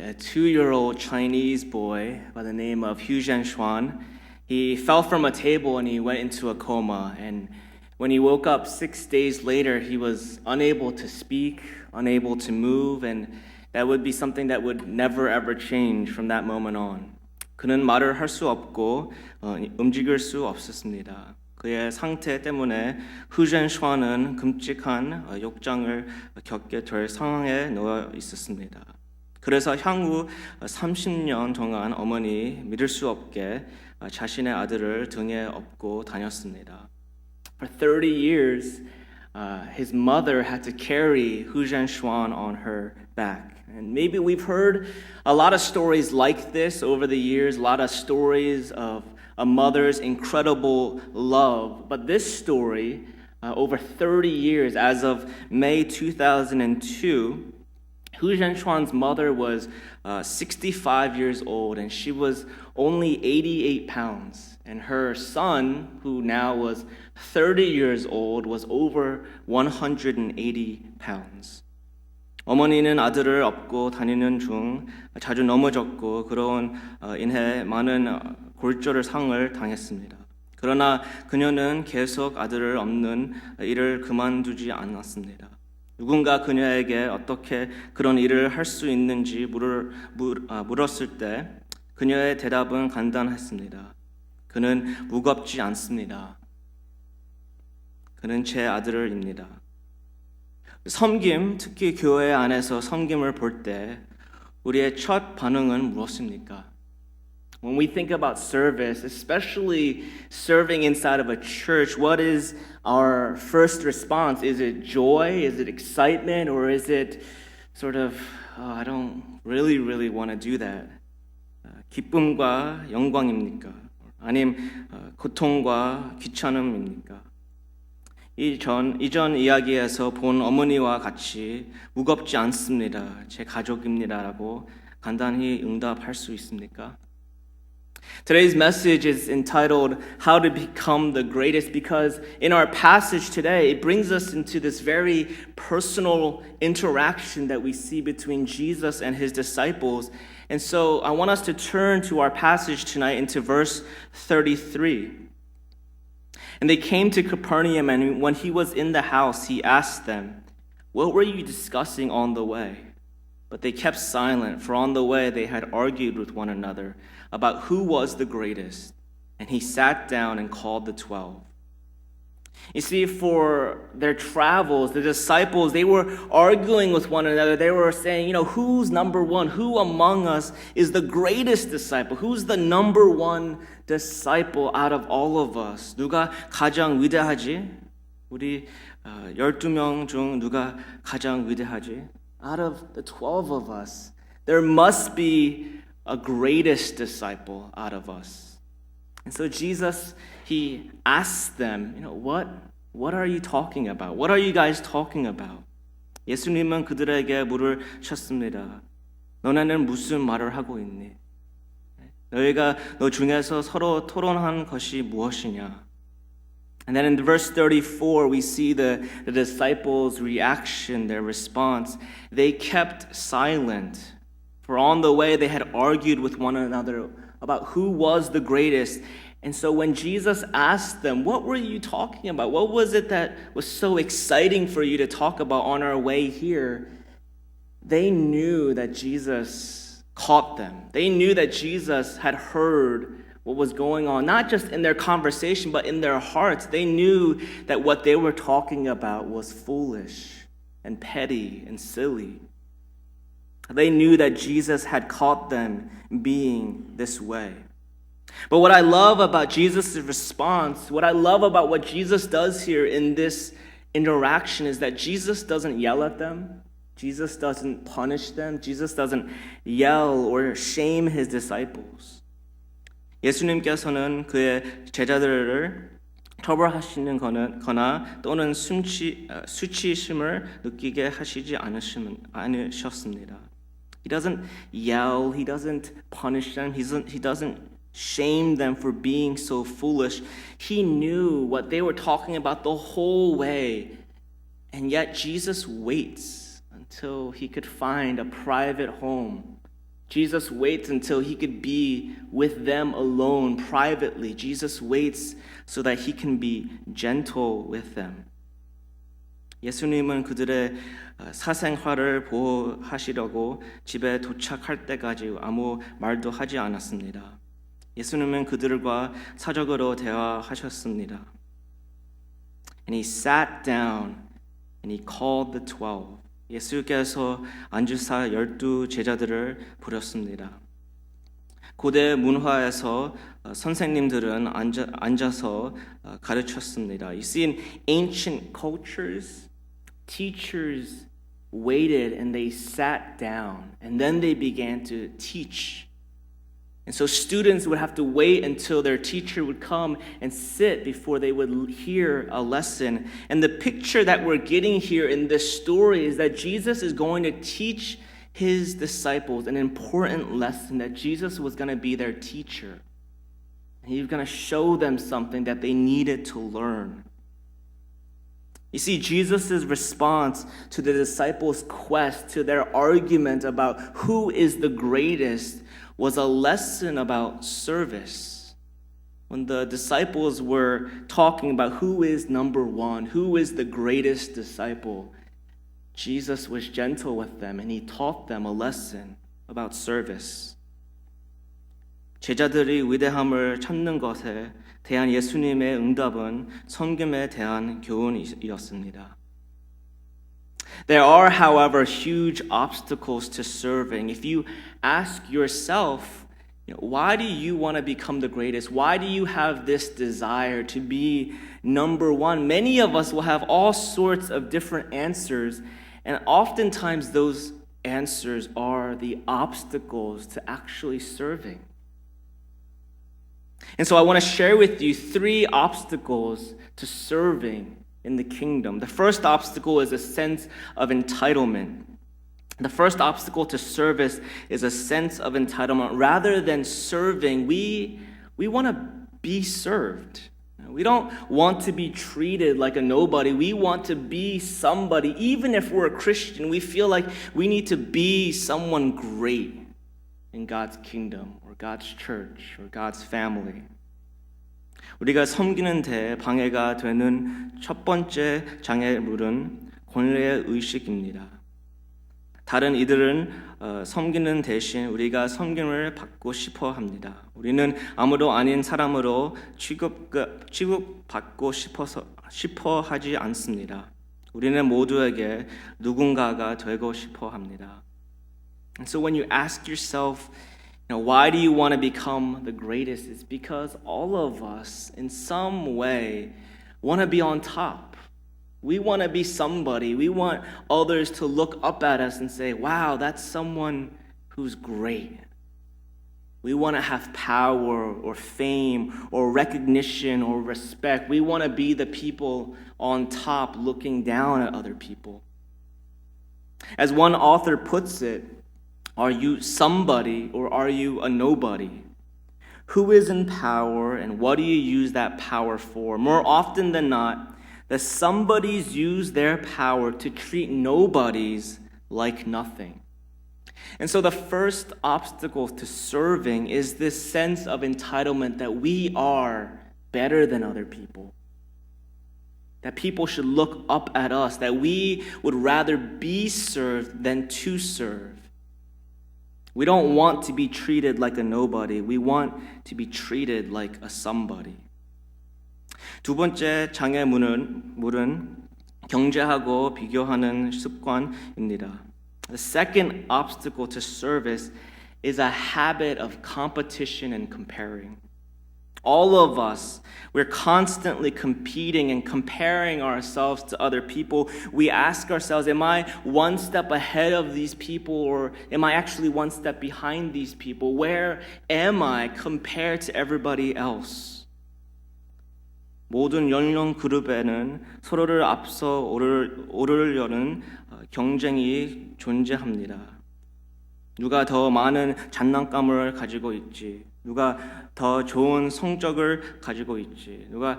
a 2-year-old Chinese boy by the name of Hu Zhenxuan. He fell from a table and he went into a coma. And when he woke up 6 days later, he was unable to speak, unable to move, and that would be something that would never ever change from that moment on. 그는 말을 할 수 없고 움직일 수 없었습니다. 그의 상태 때문에 후젠슈아는 끔찍한 욕장을 겪게 될 상황에 놓여 있었습니다. 그래서 향후 30년 동안 어머니 믿을 수 없게 자신의 아들을 등에 업고 다녔습니다. For 30 years, his mother had to carry Hu Zhenxuan on her back. And maybe we've heard a lot of stories like this over the years, a lot of stories of a mother's incredible love. But this story, over 30 years, as of May 2002, Hu Zhenxuan's mother was 65 years old, and she was only 88 pounds. And her son, who now was 30 years old, was over 180 pounds. 어머니는 아들을 업고 다니는 중 자주 넘어졌고 그로 인해 많은 골절의 상을 당했습니다. 그러나 그녀는 계속 아들을 업는 일을 그만두지 않았습니다. 누군가 그녀에게 어떻게 그런 일을 할 수 있는지 물었을 때 그녀의 대답은 간단했습니다. 그는 무겁지 않습니다. 그는 제 아들입니다. 섬김, 특히 교회 안에서 섬김을 볼 때 우리의 첫 반응은 무엇입니까? When we think about service, especially serving inside of a church, what is our first response? Is it joy? Is it excitement? Or is it sort of, I don't really want to do that? 기쁨과 영광입니까? 아님 고통과 귀찮음입니까? 이전 이야기에서 본 어머니와 같이 무겁지 않습니다. 제 가족입니다라고 간단히 응답할 수 있습니까? Today's message is entitled How to Become the Greatest because in our passage today, it brings us into this very personal interaction that we see between Jesus and his disciples. And so I want us to turn to our passage tonight into verse 33. And they came to Capernaum, and when he was in the house, he asked them, "What were you discussing on the way?" But they kept silent, for on the way they had argued with one another about who was the greatest. And he sat down and called the 12. You see, for their travels, the disciples, they were arguing with one another. They were saying, who's number one? Who among us is the greatest disciple? Who's the number one disciple out of all of us? 누가 가장 위대하지? 우리 12명 중 누가 가장 위대하지? Out of the 12 of us, there must be a greatest disciple out of us. And so Jesus, he asked them, what are you talking about? What are you guys talking about? 예수님은 그들에게 물을 쳤습니다. 너네는 무슨 말을 하고 있니? 너희가 너 중에서 서로 토론한 것이 무엇이냐? And then in verse 34, we see the disciples' reaction, their response. They kept silent. For on the way, they had argued with one another about who was the greatest. And so when Jesus asked them, what were you talking about? What was it that was so exciting for you to talk about on our way here? They knew that Jesus caught them. They knew that Jesus had heard what was going on, not just in their conversation, but in their hearts. They knew that what they were talking about was foolish and petty and silly. They knew that Jesus had caught them being this way. But what I love about Jesus' response, what I love about what Jesus does here in this interaction is that Jesus doesn't yell at them. Jesus doesn't punish them. Jesus doesn't yell or shame his disciples. 예수님께서는 그의 제자들을 처벌하시는 거나 또는 수치심을 느끼게 하시지 않으셨습니다. He doesn't yell. He doesn't punish them. He doesn't shame them for being so foolish. He knew what they were talking about the whole way. And yet Jesus waits until he could find a private home Jesus waits until he could be with them alone privately. Jesus waits so that he can be gentle with them. 예수님은 그들의 사생활을 보호하시려고 집에 도착할 때까지 아무 말도 하지 않았습니다. 예수님은 그들과 사적으로 대화하셨습니다. And he sat down and he called the 12. 예수께서 앉으사 12 제자들을 부르셨습니다. 고대 문화에서 선생님들은 앉아서 가르쳤습니다. You see, in ancient cultures, teachers waited and they sat down and then they began to teach. And so students would have to wait until their teacher would come and sit before they would hear a lesson. And the picture that we're getting here in this story is that Jesus is going to teach his disciples an important lesson, that Jesus was going to be their teacher. And he was going to show them something that they needed to learn. You see, Jesus' response to the disciples' quest, to their argument about who is the greatest, was a lesson about service. When the disciples were talking about who is number one, who is the greatest disciple, Jesus was gentle with them and he taught them a lesson about service. 제자들이 위대함을 찾는 것에 대한 예수님의 응답은 섬김에 대한 교훈이었습니다. There are, however, huge obstacles to serving. If you ask yourself, why do you want to become the greatest? Why do you have this desire to be number one? Many of us will have all sorts of different answers, and oftentimes those answers are the obstacles to actually serving. And so I want to share with you 3 obstacles to serving in the kingdom. The first obstacle is a sense of entitlement. The first obstacle to service is a sense of entitlement. Rather than serving, we want to be served. We don't want to be treated like a nobody. We want to be somebody. Even if we're a Christian, we feel like we need to be someone great in God's kingdom or God's church or God's family. 우리가 섬기는 데 방해가 되는 첫 번째 장애물은 권리의 의식입니다. 다른 이들은 섬기는 대신 우리가 섬김을 받고 싶어 합니다. 우리는 아무도 아닌 사람으로 취급받고 싶어 하지 않습니다. 우리는 모두에게 누군가가 되고 싶어 합니다. And so when you ask yourself, why do you want to become the greatest? It's because all of us, in some way, want to be on top. We want to be somebody. We want others to look up at us and say, wow, that's someone who's great. We want to have power or fame or recognition or respect. We want to be the people on top looking down at other people. As one author puts it, are you somebody or are you a nobody? Who is in power and what do you use that power for? More often than not, the somebodies use their power to treat nobodies like nothing. And so the first obstacle to serving is this sense of entitlement that we are better than other people. That people should look up at us, that we would rather be served than to serve. We don't want to be treated like a nobody. We want to be treated like a somebody. 두 번째 장애물은 경쟁하고 비교하는 습관입니다. The second obstacle to service is a habit of competition and comparing. All of us, we're constantly competing and comparing ourselves to other people. We ask ourselves, am I one step ahead of these people or am I actually one step behind these people? Where am I compared to everybody else? 모든 연령 그룹에는 서로를 앞서 오르려는 경쟁이 존재합니다. 누가 더 많은 장난감을 가지고 있지? 누가 더 좋은 성적을 가지고 있지? 누가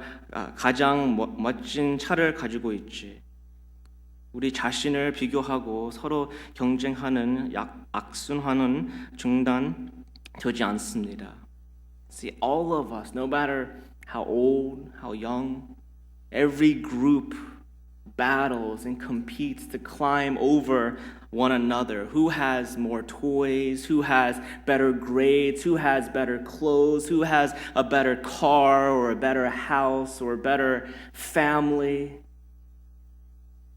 가장 멋진 차를 가지고 있지? 우리 자신을 비교하고 서로 경쟁하는 악순환은 중단되지 않습니다. See, all of us, no matter how old, how young, every group battles and competes to climb over one another. Who has more toys? Who has better grades? Who has better clothes? Who has a better car or a better house or a better family?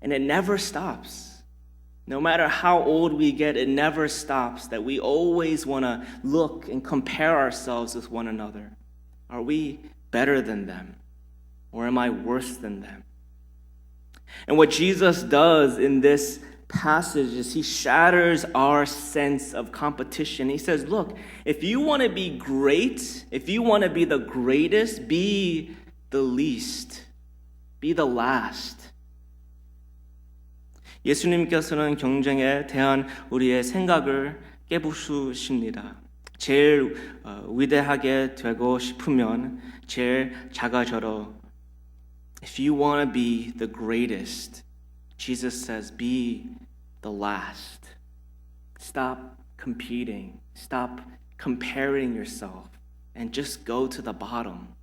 And it never stops. No matter how old we get, it never stops that we always want to look and compare ourselves with one another. Are we better than them? Or am I worse than them? And what Jesus does in this passage is he shatters our sense of competition. He says, look, if you want to be great, if you want to be the greatest, be the least, be the last. 예수님께서는 경쟁에 대한 우리의 생각을 깨부수십니다. 제일 위대하게 되고 싶으면 제일 작아져라. If you want to be the greatest, Jesus says, be the last. Stop competing. Stop comparing yourself and just go to the bottom.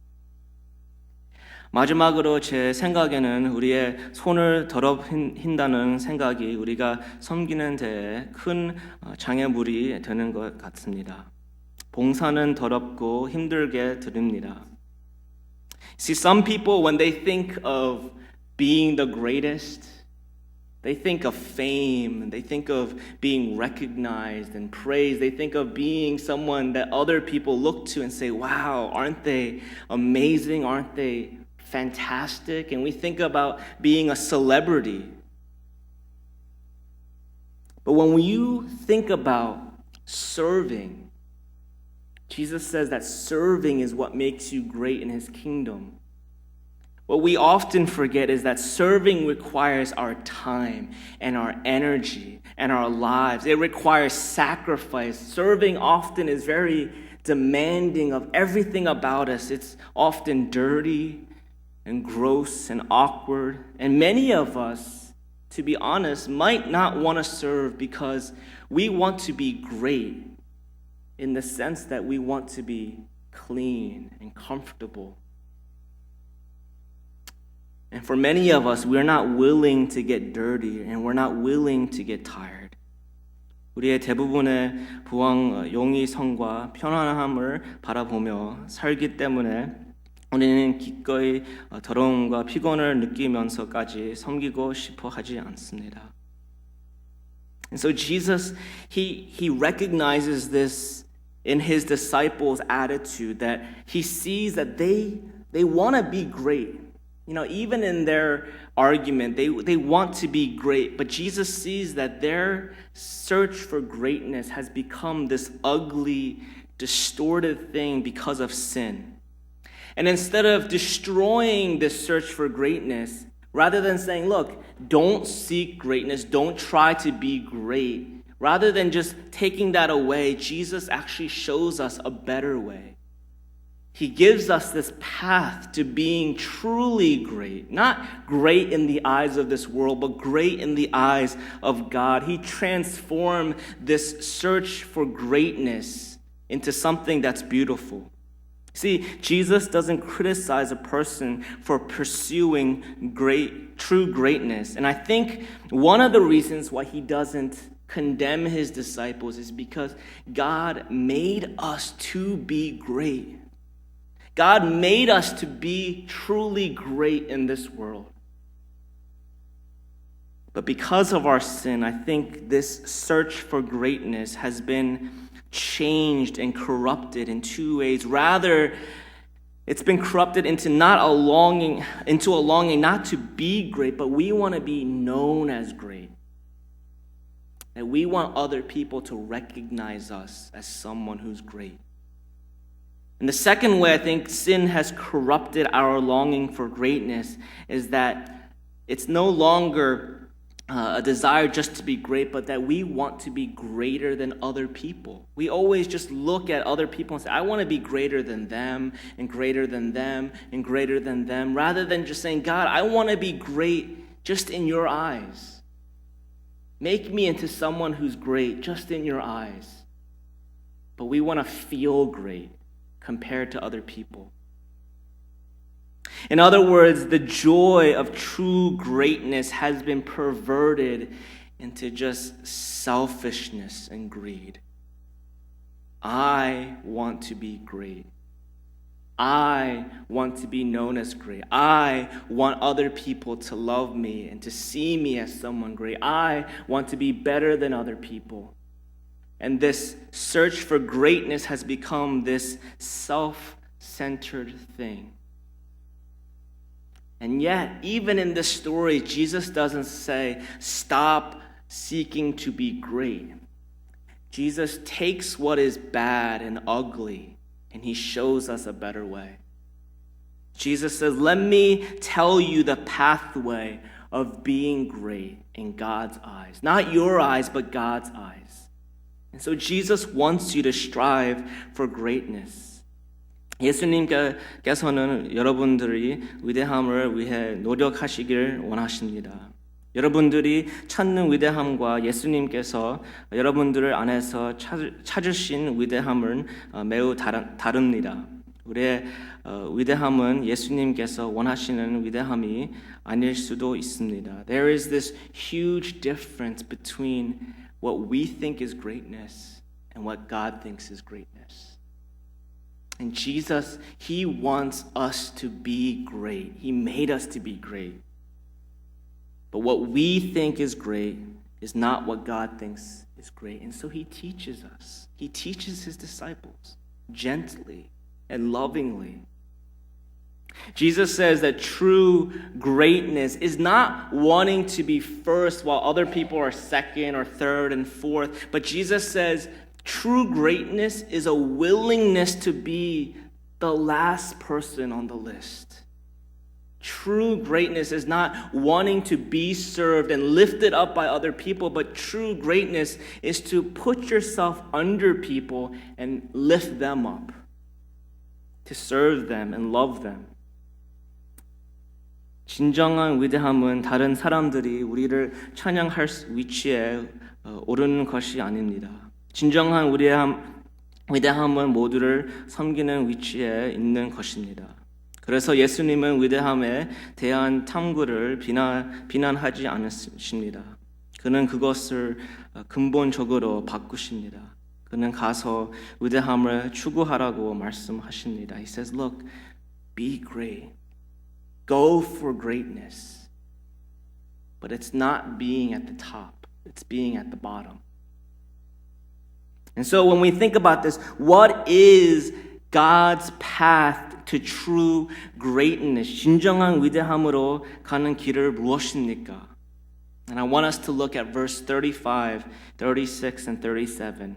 마지막으로 제 생각에는 우리의 손을 더럽힌다는 생각이 우리가 섬기는 데에 큰 장애물이 되는 것 같습니다. 봉사는 더럽고 힘들게 드립니다. See, some people, when they think of being the greatest, they think of fame, they think of being recognized and praised, they think of being someone that other people look to and say, wow, aren't they amazing, aren't they fantastic? And we think about being a celebrity. But when you think about serving, Jesus says that serving is what makes you great in his kingdom. What we often forget is that serving requires our time and our energy and our lives. It requires sacrifice. Serving often is very demanding of everything about us. It's often dirty and gross and awkward. And many of us, to be honest, might not want to serve because we want to be great in the sense that we want to be clean and comfortable. And for many of us, we're not willing to get dirty and we're not willing to get tired. 우리의 대부분의 부왕 용의성과 편안함을 바라보며 살기 때문에 우리는 기꺼이 더러움과 피곤을 느끼면서까지 섬기고 싶어 하지 않습니다. And so Jesus, he recognizes this in his disciples' attitude, that he sees that they want to be great. You know, even in their argument, they want to be great, but Jesus sees that their search for greatness has become this ugly, distorted thing because of sin. And instead of destroying this search for greatness, rather than saying, look, don't seek greatness, don't try to be great, rather than just taking that away, Jesus actually shows us a better way. He gives us this path to being truly great, not great in the eyes of this world, but great in the eyes of God. He transformed this search for greatness into something that's beautiful. See, Jesus doesn't criticize a person for pursuing true greatness. And I think one of the reasons why he doesn't condemn his disciples is because God made us to be great. God made us to be truly great in this world. But because of our sin, I think this search for greatness has been changed and corrupted in two ways. Rather, it's been corrupted into a longing not to be great, but we want to be known as great. And we want other people to recognize us as someone who's great. And the second way I think sin has corrupted our longing for greatness is that it's no longer a desire just to be great, but that we want to be greater than other people. We always just look at other people and say, I want to be greater than them, and greater than them, and greater than them, rather than just saying, God, I want to be great just in your eyes. Make me into someone who's great just in your eyes. But we want to feel great compared to other people. In other words, the joy of true greatness has been perverted into just selfishness and greed. I want to be great. I want to be known as great. I want other people to love me and to see me as someone great. I want to be better than other people. And this search for greatness has become this self-centered thing. And yet, even in this story, Jesus doesn't say, stop seeking to be great. Jesus takes what is bad and ugly, and he shows us a better way. Jesus says, let me tell you the pathway of being great in God's eyes. Not your eyes, but God's eyes. And so Jesus wants you to strive for greatness. 예수님께서는 여러분들이 위대함을 위해 노력하시길 원하십니다. 여러분들이 찾는 위대함과 예수님께서 여러분들 안에서 찾으신 위대함은 매우 다릅니다. 우리의 위대함은 예수님께서 원하시는 위대함이 아닐 수도 있습니다. There is this huge difference between what we think is greatness and what God thinks is greatness. And Jesus, he wants us to be great. He made us to be great. But what we think is great is not what God thinks is great. And so he teaches us. He teaches his disciples gently and lovingly. Jesus says that true greatness is not wanting to be first while other people are second or third and fourth. But Jesus says true greatness is a willingness to be the last person on the list. True greatness is not wanting to be served and lifted up by other people, but true greatness is to put yourself under people and lift them up, to serve them and love them. 진정한 위대함은 다른 사람들이 우리를 찬양할 위치에 오르는 것이 아닙니다. 진정한 위대함은 모두를 섬기는 위치에 있는 것입니다. 그래서 예수님은 위대함에 대한 탐구를 비난하지 않으십니다. 그는 그것을 근본적으로 바꾸십니다. 그는 가서 위대함을 추구하라고 말씀하십니다. He says, look, be great. Go for greatness. But it's not being at the top. It's being at the bottom. And so when we think about this, what is God's path to true greatness? 진정한 위대함으로 가는 길을 무엇입니까? And I want us to look at verse 35, 36, and 37.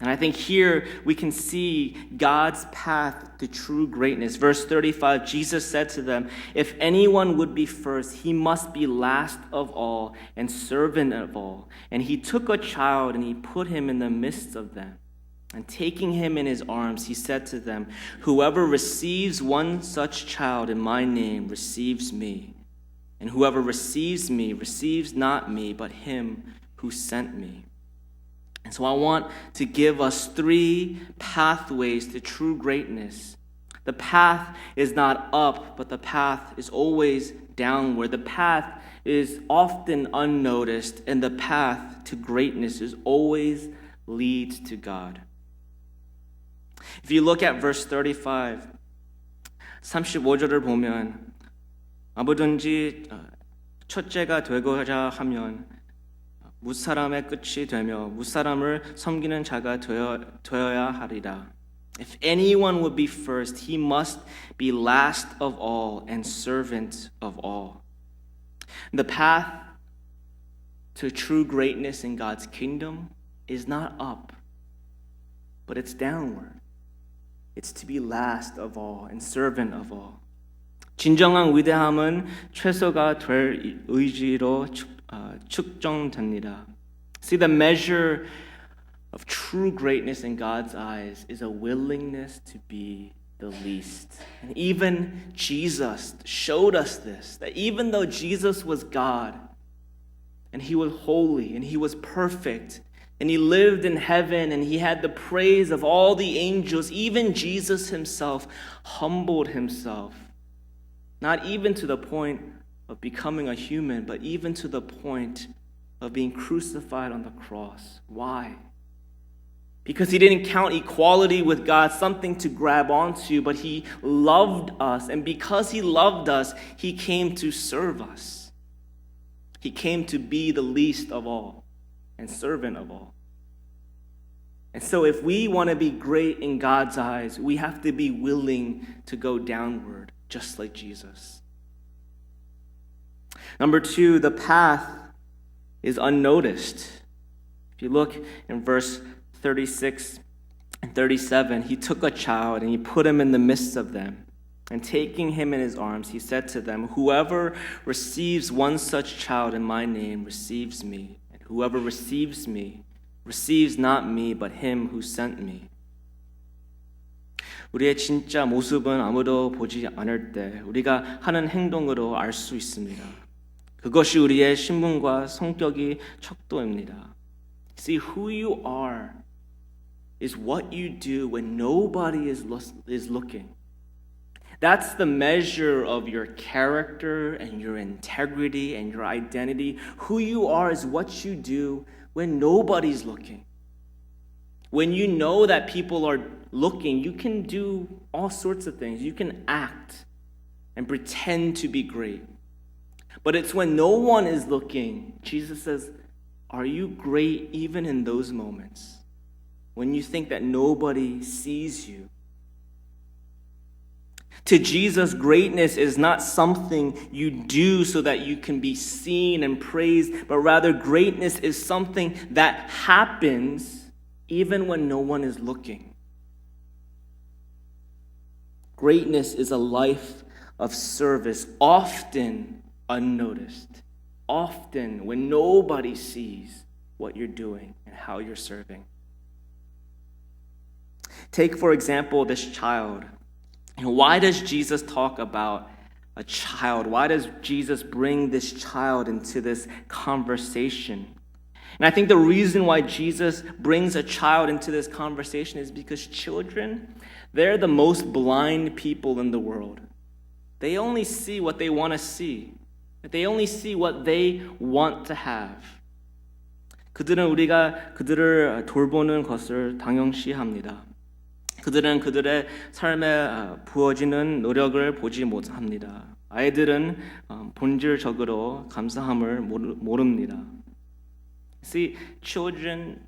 And I think here we can see God's path to true greatness. Verse 35, Jesus said to them, if anyone would be first, he must be last of all and servant of all. And he took a child and he put him in the midst of them. And taking him in his arms, he said to them, whoever receives one such child in my name receives me. And whoever receives me receives not me, but him who sent me. And so I want to give us 3 pathways to true greatness. The path is not up, but the path is always downward. The path is often unnoticed, and the path to greatness is always leads to God. If you look at verse 35, 35절을 보면 아무든지 첫째가 되고자 하면 뭇사람의 끝이 되며 뭇사람을 섬기는 자가 되어야 하리라. If anyone would be first, he must be last of all and servant of all. The path to true greatness in God's kingdom is not up, but it's downward. It's to be last of all and servant of all. 진정한 위대함은 최소가 될 의지로 측정됩니다. See, the measure of true greatness in God's eyes is a willingness to be the least. And even Jesus showed us this, that even though Jesus was God, and he was holy, and he was perfect, and he lived in heaven, and he had the praise of all the angels. Even Jesus himself humbled himself, not even to the point of becoming a human, but even to the point of being crucified on the cross. Why? Because he didn't count equality with God something to grab onto, but he loved us. And because he loved us, he came to serve us. He came to be the least of all and servant of all. And so if we want to be great in God's eyes, we have to be willing to go downward, just like Jesus. Number 2, the path is unnoticed. If you look in verse 36 and 37, he took a child and he put him in the midst of them. And taking him in his arms, he said to them, "Whoever receives one such child in my name receives me. And whoever receives me receives not me, but him who sent me." 우리의 진짜 모습은 아무도 보지 않을 때 우리가 하는 행동으로 알 수 있습니다. 그것이 우리의 신분과 성격이 척도입니다. See, who you are is what you do when nobody is looking. That's the measure of your character and your integrity and your identity. Who you are is what you do when nobody's looking. When you know that people are looking, you can do all sorts of things. You can act and pretend to be great. But it's when no one is looking, Jesus says, are you great even in those moments? When you think that nobody sees you? To Jesus, greatness is not something you do so that you can be seen and praised, but rather greatness is something that happens even when no one is looking. Greatness is a life of service, often unnoticed, often when nobody sees what you're doing and how you're serving. Take, for example, this child. Why does Jesus talk about a child? Why does Jesus bring this child into this conversation? And I think the reason why Jesus brings a child into this conversation is because children, they're the most blind people in the world. They only see what they want to see. They only see what they want to have. 그들은 우리가 그들을 돌보는 것을 당연시합니다. 그들은 그들의 삶에 부어지는 노력을 보지 못합니다. 아이들은 본질적으로 감사함을 모릅니다. See, children,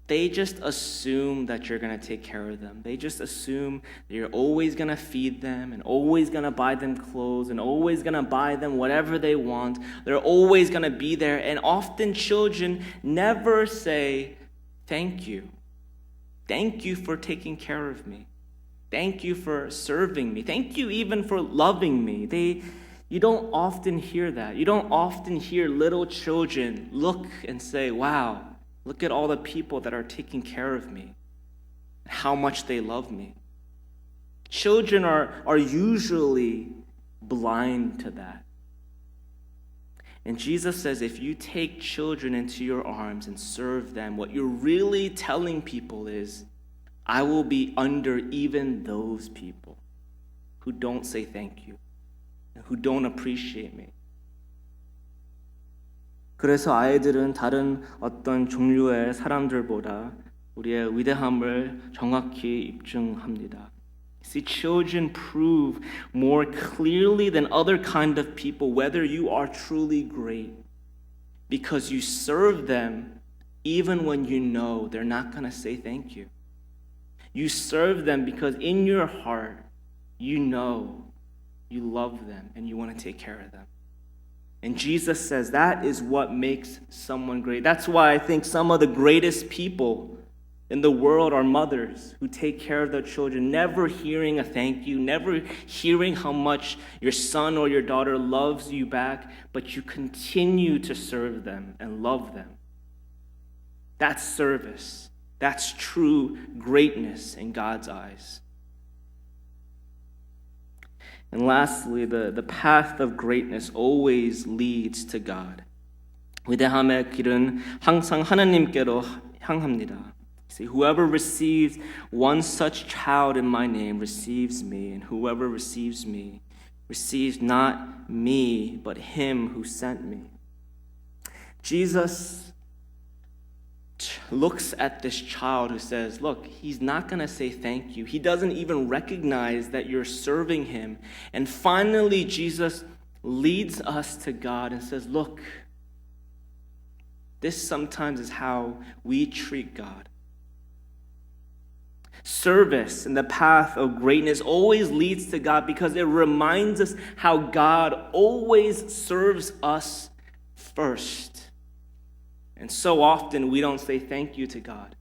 they just assume that you're going to take care of them. They just assume that you're always going to feed them and always going to buy them clothes and always going to buy them whatever they want. They're always going to be there. And often children never say, thank you. Thank you for taking care of me. Thank you for serving me. Thank you even for loving me. You don't often hear that. You don't often hear little children look and say, wow, look at all the people that are taking care of me, how much they love me. Children are usually blind to that. And Jesus says, if you take children into your arms and serve them, what you're really telling people is, I will be under even those people who don't say thank you, and who don't appreciate me. 그래서 아이들은 다른 어떤 종류의 사람들보다 우리의 위대함을 정확히 입증합니다. See, children prove more clearly than other kind of people whether you are truly great because you serve them even when you know they're not going to say thank you. You serve them because in your heart you know you love them and you want to take care of them. And Jesus says that is what makes someone great. That's why I think some of the greatest people in the world are mothers who take care of their children, never hearing a thank you, never hearing how much your son or your daughter loves you back, but you continue to serve them and love them. That's service. That's true greatness in God's eyes. And lastly, the path of greatness always leads to God. 위대함의 길은 항상 하나님께로 향합니다. See, whoever receives one such child in my name receives me, and whoever receives me receives not me, but him who sent me. Jesus looks at this child who says, look, he's not going to say thank you. He doesn't even recognize that you're serving him. And finally, Jesus leads us to God and says, look, this sometimes is how we treat God. Service and the path of greatness always leads to God because it reminds us how God always serves us first. And so often we don't say thank you to God.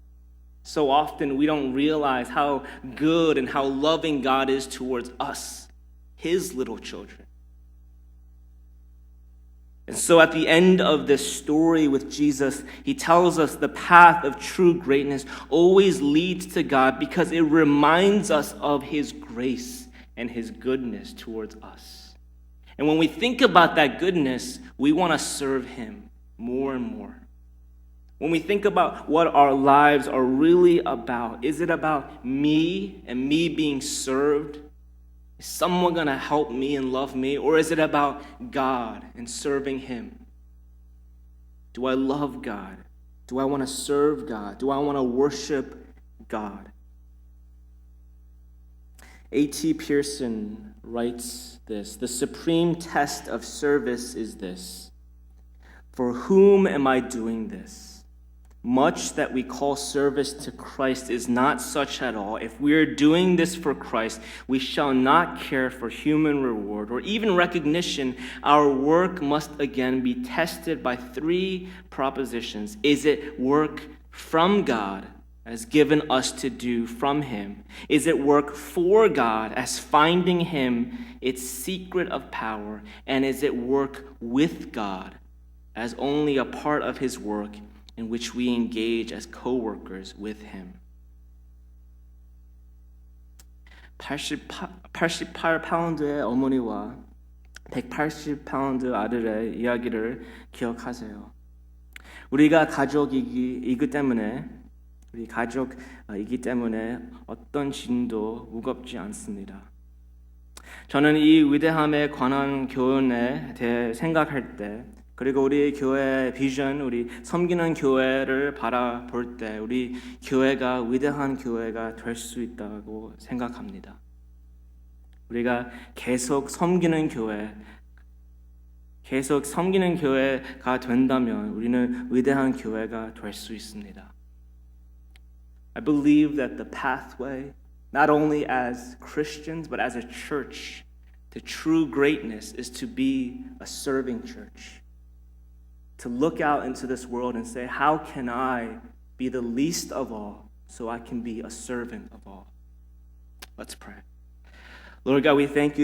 So often we don't realize how good and how loving God is towards us, his little children. And so at the end of this story with Jesus, he tells us the path of true greatness always leads to God because it reminds us of his grace and his goodness towards us. And when we think about that goodness, we want to serve him more and more. When we think about what our lives are really about, is it about me and me being served? Is someone going to help me and love me? Or is it about God and serving him? Do I love God? Do I want to serve God? Do I want to worship God? A.T. Pierson writes this: the supreme test of service is this: for whom am I doing this? Much that we call service to Christ is not such at all. If we are doing this for Christ, we shall not care for human reward or even recognition. Our work must again be tested by three propositions. Is it work from God, as given us to do from him? Is it work for God, as finding him its secret of power? And is it work with God, as only a part of his work in which we engage as co-workers with him? 88파운드의 어머니와 180파운드 아들의 이야기를 기억하세요. 우리가 가족이기 때문에 어떤 짐도 무겁지 않습니다. 저는 이 위대함에 관한 교훈에 대해 생각할 때, 그리고 우리 교회의 비전, 우리 섬기는 교회를 바라볼 때 우리 교회가 위대한 교회가 될 수 있다고 생각합니다. 우리가 계속 섬기는 교회가 된다면 우리는 위대한 교회가 될 수 있습니다. I believe that the pathway, not only as Christians, but as a church, to true greatness is to be a serving church. To look out into this world and say, how can I be the least of all so I can be a servant of all? Let's pray. Lord God, we thank you